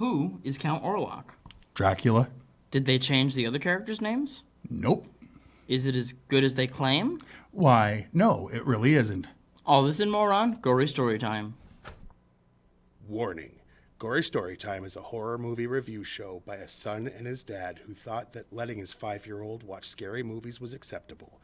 Who is Count Orlok? Dracula. Did they change the other characters' names? Nope. Is it as good as they claim? Why, no, it really isn't. All this and more on Gory Storytime. Warning. Gory Storytime is a horror movie review show by a son and his dad who thought that letting his 5-year-old watch scary movies was acceptable.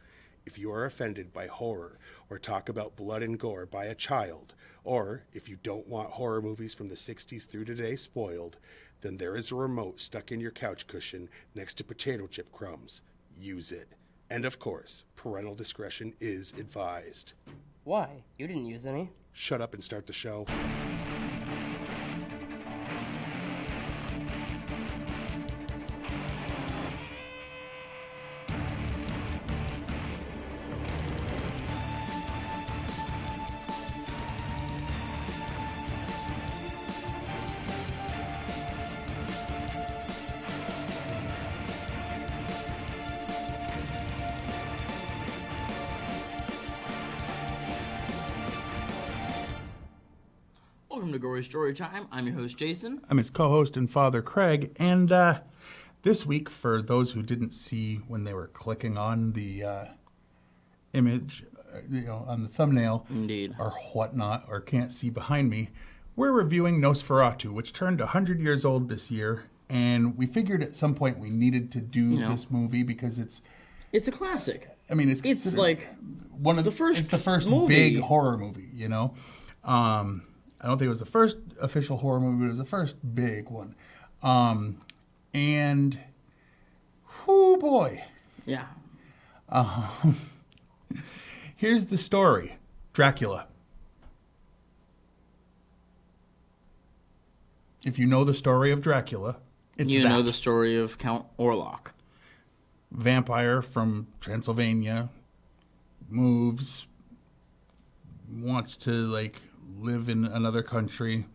If you are offended by horror or talk about blood and gore by a child, or if you don't want horror movies from the 60s through today spoiled, then there is a remote stuck in your couch cushion next to potato chip crumbs. Use it. And of course, parental discretion is advised. Why? You didn't use any. Shut up and start the show. Welcome to Gory Storytime. I'm your host, Jason. I'm his co-host and father, Craig, and this week, for those who didn't see when they were clicking on the image, on the thumbnail, Indeed, or whatnot, or can't see behind me, we're reviewing Nosferatu, which turned 100 years old this year, and we figured at some point we needed to do this movie because it's a classic. I mean, it's like one of the first. It's the first movie. big horror movie, I don't think it was the first official horror movie, but it was the first big one. And, whoo boy. Yeah. Here's the story. Dracula. If you know the story of Dracula, it's You that. know the story of Count Orlok. Vampire from Transylvania, moves, wants to, live in another country,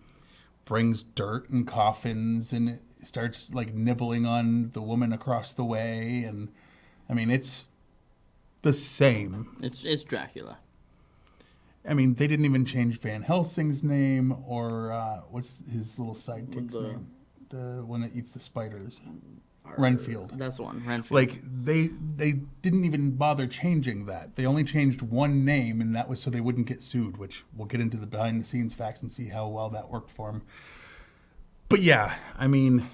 brings dirt and coffins, and it starts nibbling on the woman across the way, and I mean it's the same. It's Dracula. I mean, they didn't even change Van Helsing's name or what's his little sidekick's name, the one that eats the spiders. Renfield. That's the one, Renfield. They didn't even bother changing that. They only changed one name, and that was so they wouldn't get sued, which we'll get into the behind-the-scenes facts and see how well that worked for them. But yeah, I mean,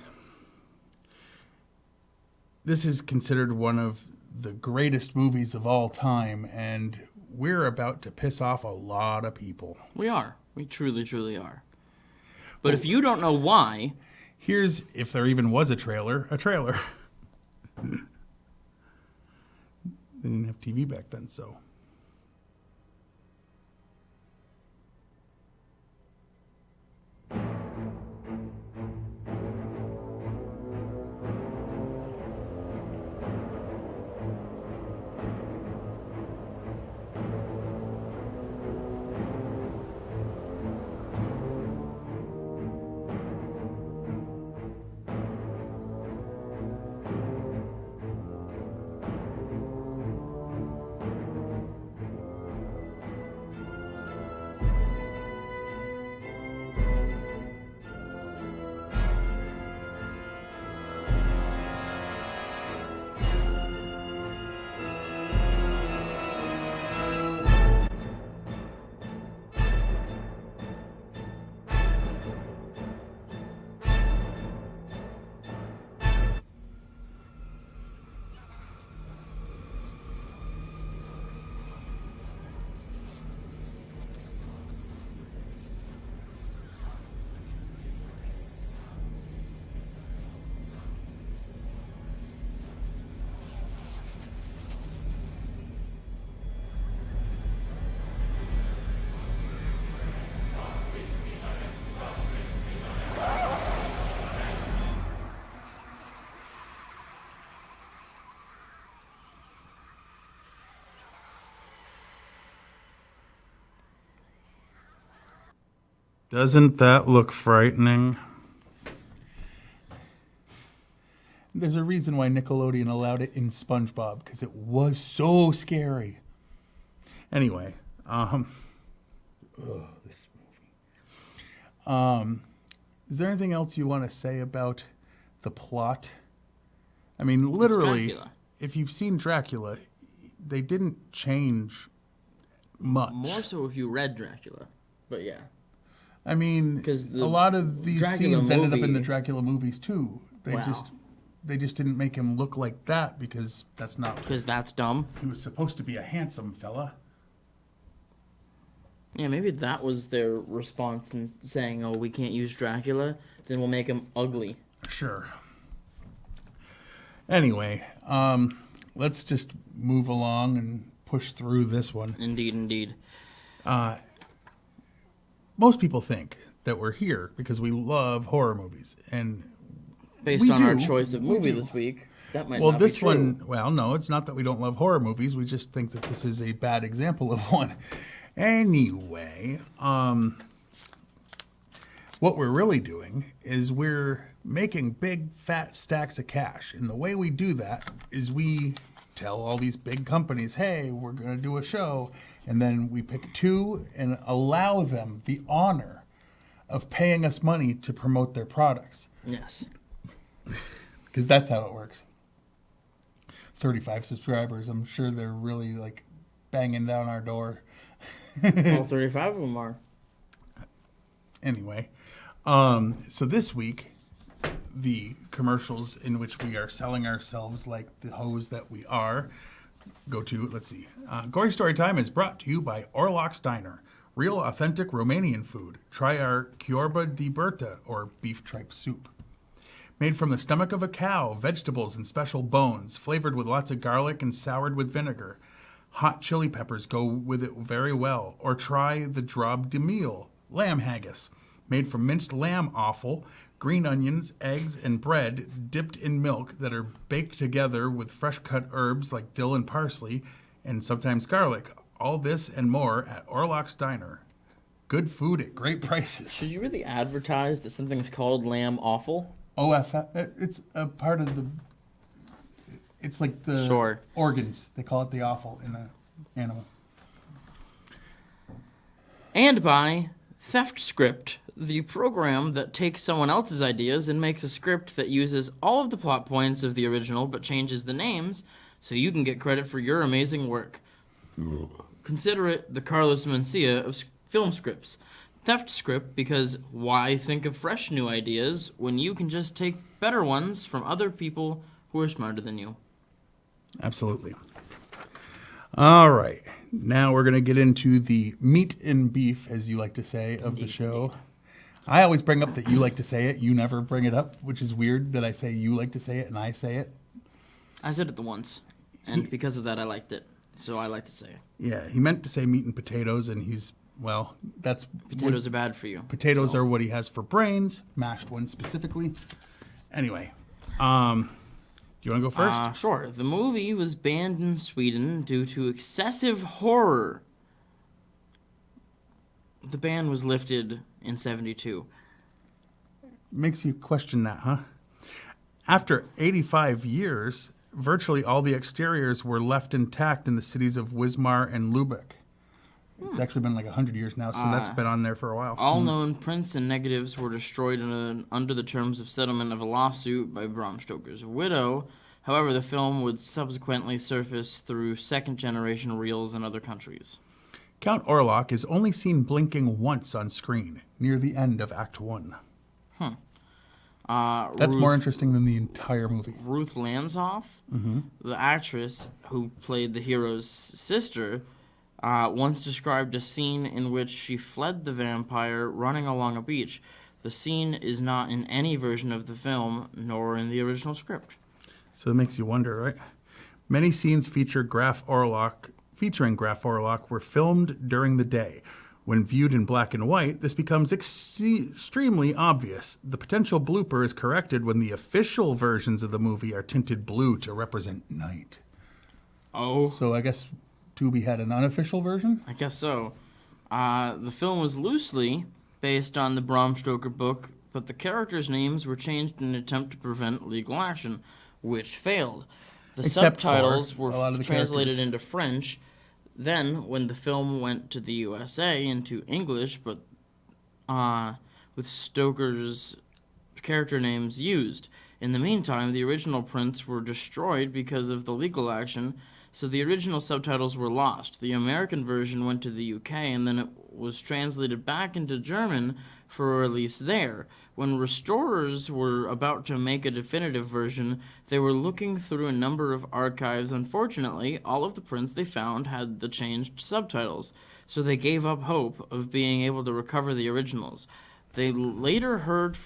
this is considered one of the greatest movies of all time, and we're about to piss off a lot of people. We are. We truly, truly are. But if you don't know why... Here's, if there even was a trailer. They didn't have TV back then, so. Doesn't that look frightening? There's a reason why Nickelodeon allowed it in SpongeBob, because it was so scary. Anyway, this movie. Is there anything else you want to say about the plot? I mean, literally, Dracula. if you've seen Dracula, they didn't change much. More so if you read Dracula. But yeah. I mean, Because a lot of these Dracula scenes ended up in the movie- Dracula movies too. Wow. They just didn't make him look like that because that's not. Because that's dumb. He was supposed to be a handsome fella. Yeah, maybe that was their response in saying, oh, we can't use Dracula, then we'll make him ugly. Sure. Anyway, let's just move along and push through this one. Indeed, indeed. Most people think that we're here because we love horror movies, and Based we on our do. choice of We movie do. this week, that might well, not this be true. one, well, no, it's not that we don't love horror movies. We just think that this is a bad example of one. Anyway, what we're really doing is we're making big fat stacks of cash. And the way we do that is we tell all these big companies, hey, we're going to do a show. And then we pick two and allow them the honor of paying us money to promote their products. Yes. Because that's how it works. 35 subscribers. I'm sure they're really like banging down our door. All 35 of them are. Anyway, so this week, the commercials in which we are selling ourselves like the hose that we are, go to, let's see. Gory Story Time is brought to you by Orlok's Diner. Real authentic Romanian food. Try our Chiorba di Berta, or beef tripe soup. Made from the stomach of a cow, vegetables and special bones, flavored with lots of garlic and soured with vinegar. Hot chili peppers go with it very well. Or try the drob de meal, lamb haggis, made from minced lamb offal, green onions, eggs, and bread dipped in milk that are baked together with fresh cut herbs like dill and parsley, and sometimes garlic. All this and more at Orlok's Diner. Good food at great prices. Should you really advertise that something's called lamb offal? OFF, it's a part of the, it's like the Sure. organs. They call it the offal in an animal. And by Theft Script, the program that takes someone else's ideas and makes a script that uses all of the plot points of the original but changes the names so you can get credit for your amazing work. Consider it the Carlos Mencia of film scripts. Theft Script, because why think of fresh new ideas when you can just take better ones from other people who are smarter than you? Absolutely. All right. Now we're going to get into the meat and beef, as you like to say, of the show. I always bring up that you like to say it. You never bring it up, which is weird that I say you like to say it and I say it. I said it the once, and because of that I liked it, so I like to say it. Yeah, he meant to say meat and potatoes, and he's, well, that's... Potatoes are bad for you. Potatoes are what he has for brains, mashed ones specifically. Anyway, do you want to go first? Sure. The movie was banned in Sweden due to excessive horror. The ban was lifted in 1972. Makes you question that, huh? After 85 years, virtually all the exteriors were left intact in the cities of Wismar and Lübeck. It's actually been like 100 years now, so that's been on there for a while. All known prints and negatives were destroyed under the terms of settlement of a lawsuit by Bram Stoker's widow. However, the film would subsequently surface through second-generation reels in other countries. Count Orlok is only seen blinking once on screen, near the end of Act 1. That's more interesting than the entire movie. Ruth Lanzhoff, the actress who played the hero's sister, once described a scene in which she fled the vampire running along a beach. The scene is not in any version of the film, nor in the original script. So it makes you wonder, right? Many scenes featuring Graf Orlok were filmed during the day. When viewed in black and white, this becomes extremely obvious. The potential blooper is corrected when the official versions of the movie are tinted blue to represent night. Oh. So I guess Tubi had an unofficial version? I guess so. The film was loosely based on the Bram Stoker book, but the characters' names were changed in an attempt to prevent legal action, which failed. The Except subtitles for a lot were of the translated characters. into French. Then, when the film went to the USA into English, but with Stoker's character names used. In the meantime, the original prints were destroyed because of the legal action, so the original subtitles were lost. The American version went to the UK, and then it was translated back into German for a release there. When restorers were about to make a definitive version, they were looking through a number of archives. Unfortunately, all of the prints they found had the changed subtitles, so they gave up hope of being able to recover the originals. They later heard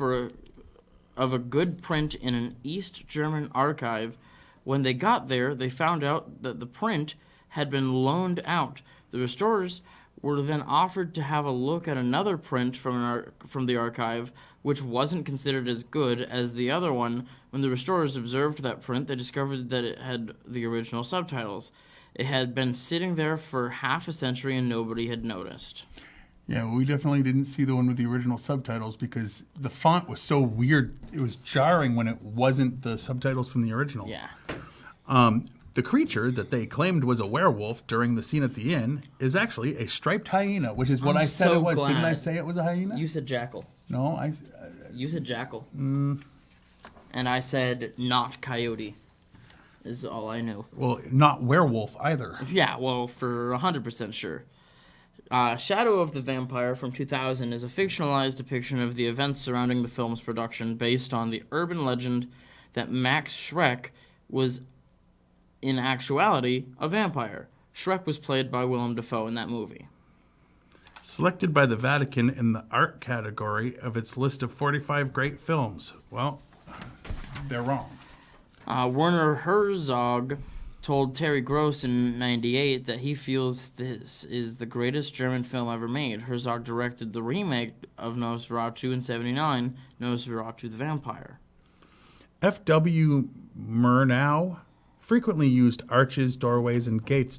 of a good print in an East German archive. When they got there, they found out that the print had been loaned out. The restorers were then offered to have a look at another print from the archive, which wasn't considered as good as the other one. When the restorers observed that print, they discovered that it had the original subtitles. It had been sitting there for half a century and nobody had noticed. Yeah, we definitely didn't see the one with the original subtitles because the font was so weird. It was jarring when it wasn't the subtitles from the original. Yeah. The creature that they claimed was a werewolf during the scene at the inn is actually a striped hyena, which is what I said so it was. glad. Didn't I say it was a hyena? You said jackal. No, You said jackal. And I said not coyote, is all I knew. well, not werewolf either. Yeah, well, for 100% sure. Shadow of the Vampire from 2000 is a fictionalized depiction of the events surrounding the film's production based on the urban legend that Max Schreck was, in actuality, a vampire. Schreck was played by Willem Dafoe in that movie. Selected by the Vatican in the art category of its list of 45 great films. Well, they're wrong. Werner Herzog told Terry Gross in '98 that he feels this is the greatest German film ever made. Herzog directed the remake of Nosferatu in '79, Nosferatu the Vampire. F.W. Murnau frequently used arches, doorways, and gates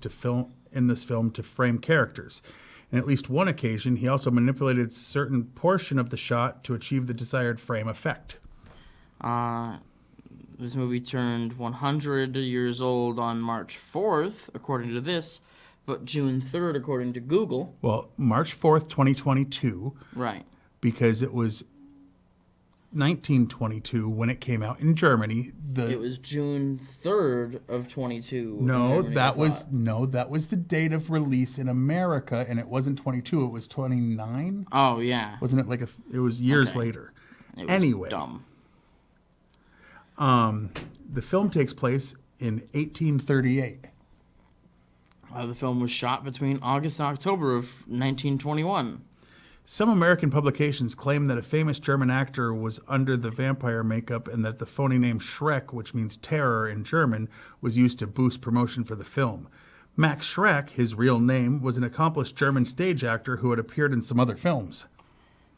in this film to frame characters. In at least one occasion, he also manipulated certain portion of the shot to achieve the desired frame effect. This movie turned 100 years old on March 4th, according to this, but June 3rd, according to Google. Well, March 4th, 2022. Right. Because it was 1922 when it came out in Germany. It was June 3rd of 22. No, that was the date of release in America, and it wasn't 22. It was 29. Oh yeah. Wasn't it it was years later? It was anyway, dumb. The film takes place in 1838. The film was shot between August and October of 1921. Some American publications claim that a famous German actor was under the vampire makeup and that the phony name Schreck, which means terror in German, was used to boost promotion for the film. Max Schreck, his real name, was an accomplished German stage actor who had appeared in some other films.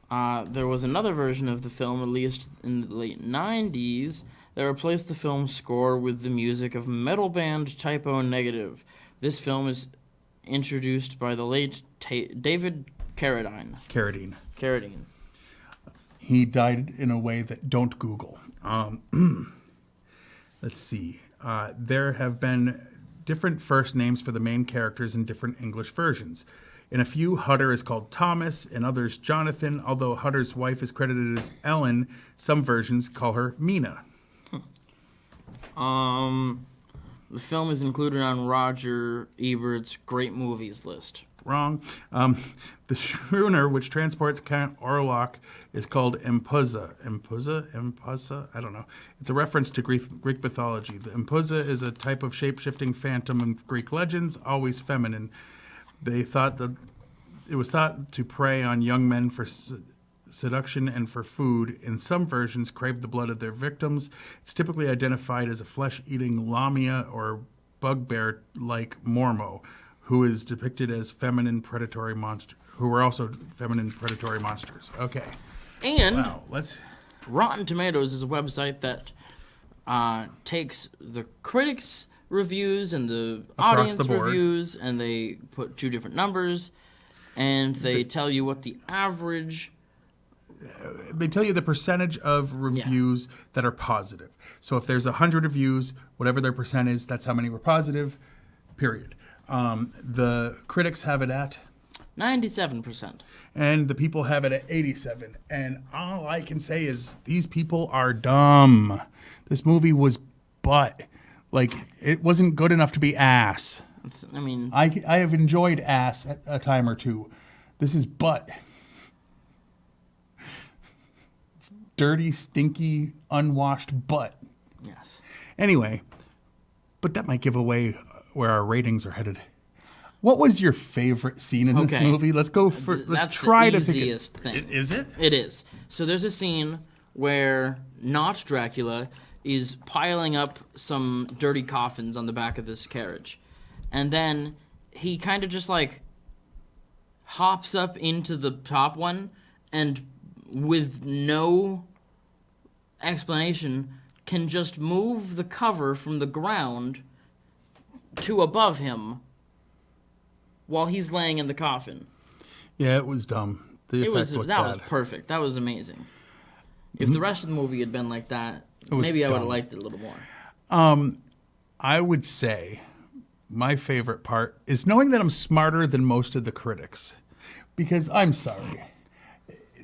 There was another version of the film released in the late 90s that replaced the film's score with the music of metal band Typo Negative. This film is introduced by the late David Carradine. He died in a way that don't Google. Let's see. There have been different first names for the main characters in different English versions. In a few, Hutter is called Thomas, in others Jonathan, although Hutter's wife is credited as Ellen. Some versions call her Mina. The film is included on Roger Ebert's Great Movies list. Wrong. The schooner which transports Count Orlok is called Empusa. Empusa? I don't know. It's a reference to Greek mythology. The Empusa is a type of shape-shifting phantom in Greek legends, always feminine. They thought that it was thought to prey on young men for seduction and for food. In some versions, crave the blood of their victims. It's typically identified as a flesh-eating lamia or bugbear-like mormo, who is depicted as feminine predatory monster, who were also feminine predatory monsters. Okay. And wow, Rotten Tomatoes is a website that takes the critics' reviews and the audience reviews, and they put two different numbers, and they tell you what the average... They tell you the percentage of reviews that are positive. So if there's 100 reviews, whatever their percent is, that's how many were positive, period. The critics have it at 97%. And the people have it at 87. And all I can say is these people are dumb. This movie was butt. Like, it wasn't good enough to be ass. I have enjoyed ass at a time or two. This is butt. It's dirty, stinky, unwashed butt. Yes. Anyway, but that might give away where our ratings are headed. What was your favorite scene in this movie? Let's go for. Let's try to think. That's the easiest thing. Is it? It is. So there's a scene where not Dracula is piling up some dirty coffins on the back of this carriage, and then he kind of just like hops up into the top one, and with no explanation, can just move the cover from the ground to above him while he's laying in the coffin. Yeah, it was dumb. That was perfect. That was amazing. If the rest of the movie had been like that, maybe I would have liked it a little more. I would say my favorite part is knowing that I'm smarter than most of the critics. Because I'm sorry.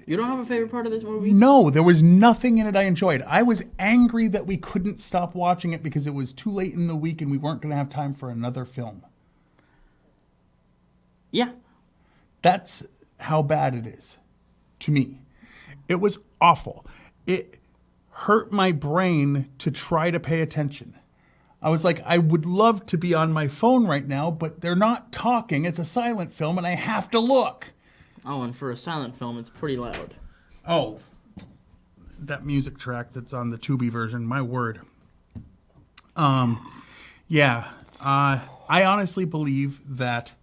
You don't have a favorite part of this movie? No, there was nothing in it I enjoyed. I was angry that we couldn't stop watching it because it was too late in the week and we weren't going to have time for another film. Yeah. That's how bad it is to me. It was awful. It hurt my brain to try to pay attention. I was like, I would love to be on my phone right now, but they're not talking. It's a silent film and I have to look. Oh, and for a silent film, it's pretty loud. Oh, that music track that's on the Tubi version, my word. Yeah, I honestly believe that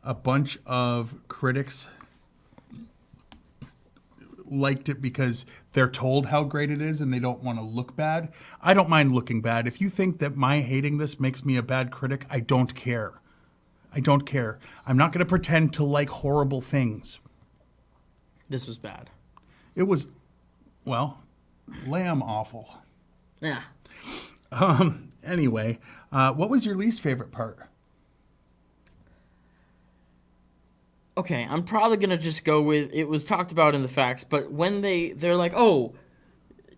a bunch of critics liked it because they're told how great it is and they don't want to look bad. I don't mind looking bad. If you think that my hating this makes me a bad critic, I don't care. I don't care. I'm not going to pretend to like horrible things. This was bad. It was, well, lamb awful. Yeah. Anyway, what was your least favorite part? Okay, I'm probably going to just go with, it was talked about in the facts, but when they're like, oh,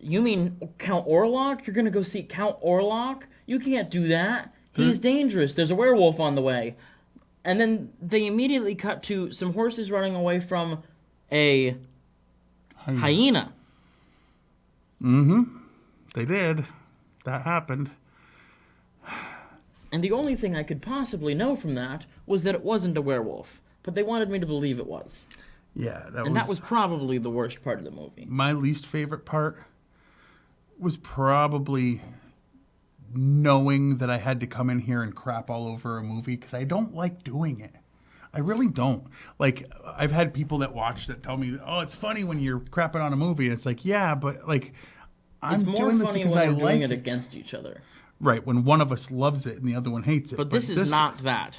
you mean Count Orlok? You're going to go see Count Orlok? You can't do that. He's dangerous. There's a werewolf on the way. And then they immediately cut to some horses running away from a hyena. Mm-hmm. They did. That happened. And the only thing I could possibly know from that was that it wasn't a werewolf. But they wanted me to believe it was. Yeah, that was probably the worst part of the movie. My least favorite part was probably knowing that I had to come in here and crap all over a movie because I don't like doing it. I really don't. Like, I've had people that watch that tell me, oh, it's funny when you're crapping on a movie. And it's like, yeah, but like, I'm doing this because I like it. It's more funny when we're doing it against each other. Right, when one of us loves it and the other one hates it. But this is not that.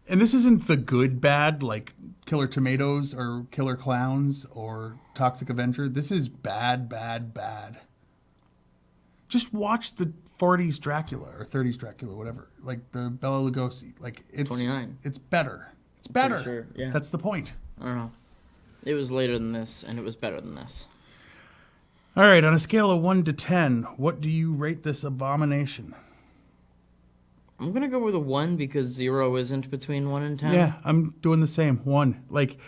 And this isn't the good bad, like Killer Tomatoes or Killer Clowns or Toxic Avenger. This is bad, bad, bad. Just watch the 40s Dracula or 30s Dracula, whatever. Like the Bela Lugosi. Like it's 29. It's better. It's better. Sure, yeah. That's the point. I don't know. It was later than this, and it was better than this. All right, on a scale of 1 to 10, what do you rate this abomination? I'm going to go with a 1 because 0 isn't between 1 and 10. Yeah, I'm doing the same. 1. Like,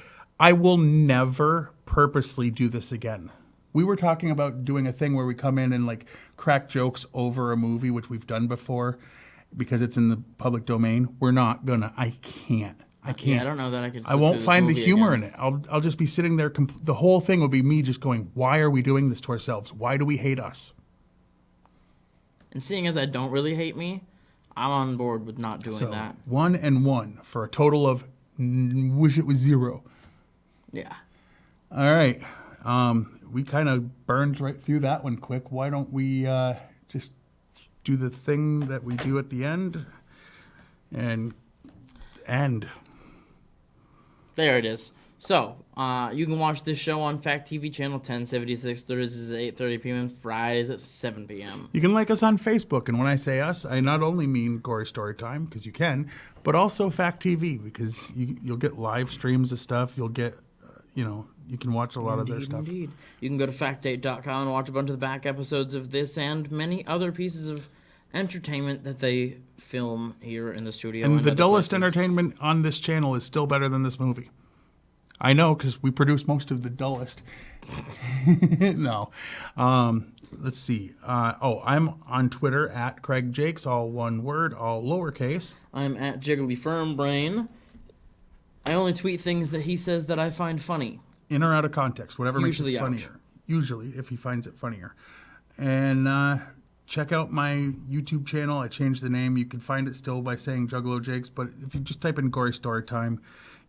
I will never purposely do this again. We were talking about doing a thing where we come in and, like, crack jokes over a movie, which we've done before, because it's in the public domain. We're not going to. I can't. Yeah, I don't know that I could. I won't find the humor in it. I'll just be sitting there. The whole thing will be me just going, why are we doing this to ourselves? Why do we hate us? And seeing as I don't really hate me, I'm on board with not doing that. 1 and 1 for a total of wish it was 0. Yeah. All right. We kind of burned right through that one quick. Why don't we just do the thing that we do at the end and end? There it is. So, you can watch this show on Fact TV channel 1076, Thursdays at 8:30 p.m. and Fridays at 7 p.m. You can like us on Facebook, and when I say us, I not only mean Gory Storytime, because you can, but also Fact TV, because you'll get live streams of stuff. You'll get, you can watch a lot of their stuff. Indeed. You can go to factdate.com and watch a bunch of the back episodes of this and many other pieces of entertainment that they film here in the studio. And the other dullest places. entertainment on this channel is still better than this movie. I know, because we produce most of the dullest. No. Let's see. I'm on Twitter at Craig Jakes, all one word, all lowercase. I'm at Jiggly Firm Brain. I only tweet things that he says that I find funny. In or out of context, whatever Usually makes it out. funnier. Usually, if he finds it funnier. And check out my YouTube channel. I changed the name. You can find it still by saying Juggalo Jakes, but if you just type in Gory Storytime,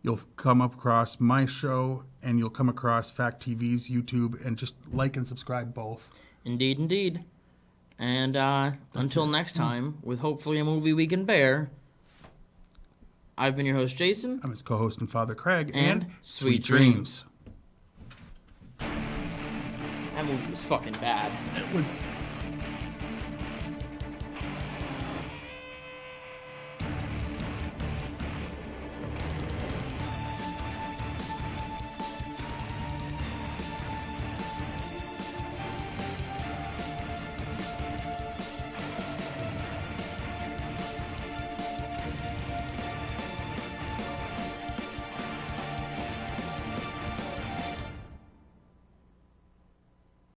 you'll come across my show, and you'll come across Fact TV's YouTube, and just like and subscribe both. Indeed, indeed. And until next time, with hopefully a movie we can bear, I've been your host, Jason. I'm his co-host and father, Craig, And sweet dreams. That movie was fucking bad. It was